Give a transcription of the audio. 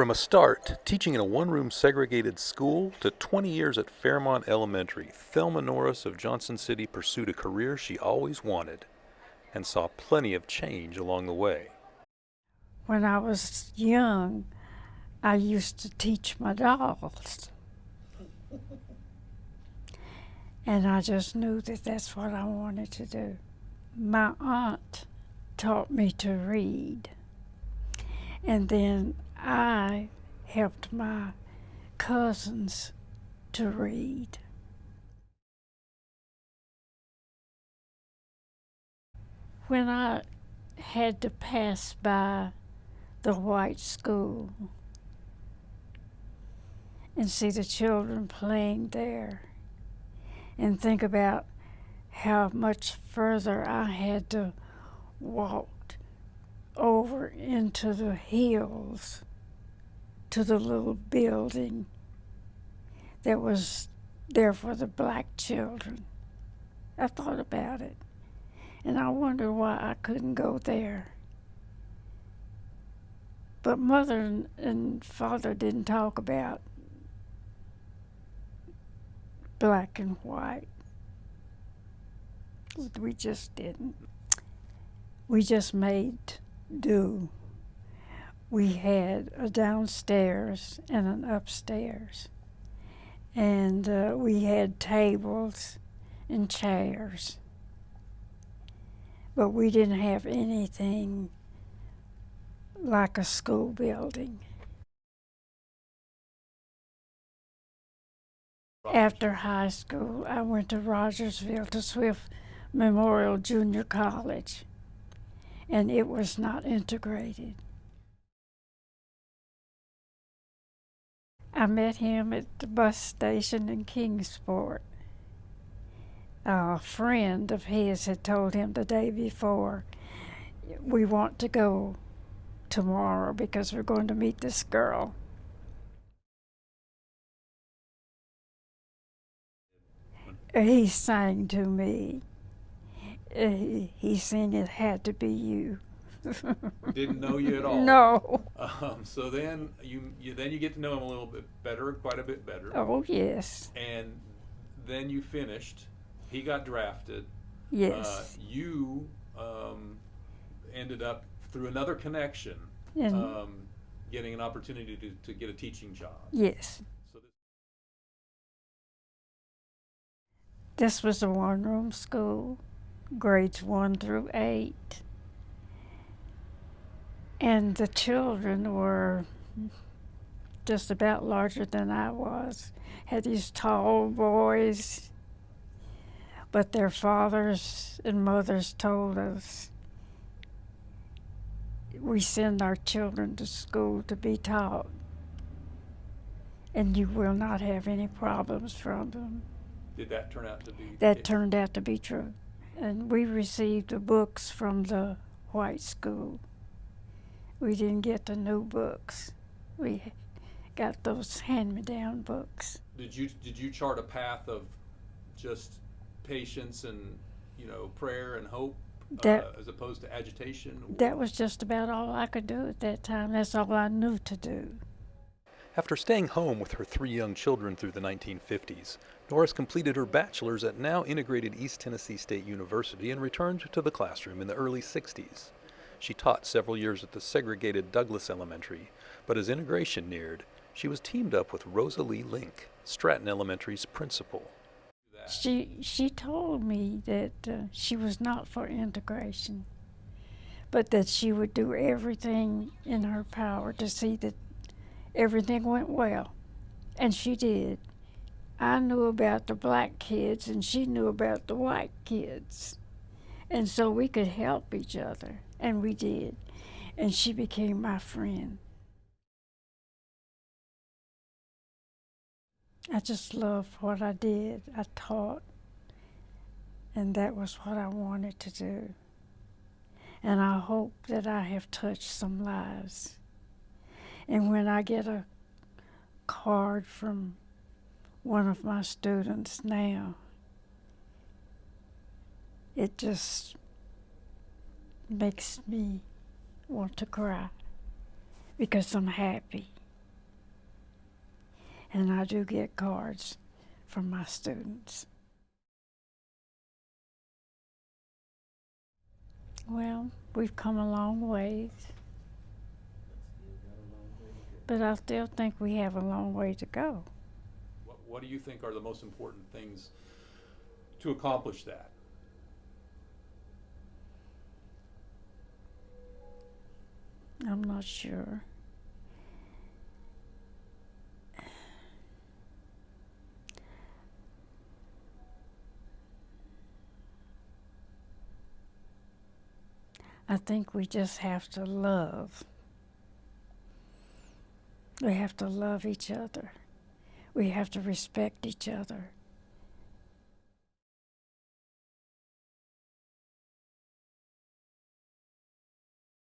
From a start, teaching in a one-room segregated school, to 20 years at Fairmont Elementary, Thelma Norris of Johnson City pursued a career she always wanted and saw plenty of change along the way. When I was young, I used to teach my dolls. And I just knew that that's what I wanted to do. My aunt taught me to read. And then I helped my cousins to read. When I had to pass by the white school and see the children playing there and think about how much further I had to walk over into the hills to the little building that was there for the black children. I thought about it, and I wondered why I couldn't go there. But Mother and Father didn't talk about black and white. We just didn't. We just made do. We had a downstairs and an upstairs. And we had tables and chairs. But we didn't have anything like a school building. After high school, I went to Rogersville to Swift Memorial Junior College, and it was not integrated. I met him at the bus station in Kingsport. A friend of his had told him the day before, "We want to go tomorrow because we're going to meet this girl." He sang to me. He sang "It Had to Be You." Didn't know you at all. No. So then you get to know him a little bit better, quite a bit better. Oh, yes. And then you finished. He got drafted. Yes. You ended up through another connection getting an opportunity to get a teaching job. Yes. So This was a one-room school, grades 1 through 8. And the children were just about larger than I was. Had these tall boys, but their fathers and mothers told us, "We send our children to school to be taught, and you will not have any problems from them." did that turn out to be? That turned out to be true. And we received the books from the white school. We didn't get the new books. We got those hand-me-down books. Did you chart a path of just patience and prayer and hope as opposed to agitation? That was just about all I could do at that time. That's all I knew to do. After staying home with her 3 young children through the 1950s, Norris completed her bachelor's at now integrated East Tennessee State University and returned to the classroom in the early 60s. She taught several years at the segregated Douglas Elementary, but as integration neared, she was teamed up with Rosalie Link, Stratton Elementary's principal. She told me that she was not for integration, but that she would do everything in her power to see that everything went well. And she did. I knew about the black kids and she knew about the white kids. And so we could help each other, and we did. And she became my friend. I just loved what I did. I taught, and that was what I wanted to do. And I hope that I have touched some lives. And when I get a card from one of my students now, it just makes me want to cry because I'm happy. and I do get cards from my students. Well, we've come a long ways, but I still think we have a long way to go. What do you think are the most important things to accomplish that? I'm not sure. I think we just have to love. We have to love each other. We have to respect each other.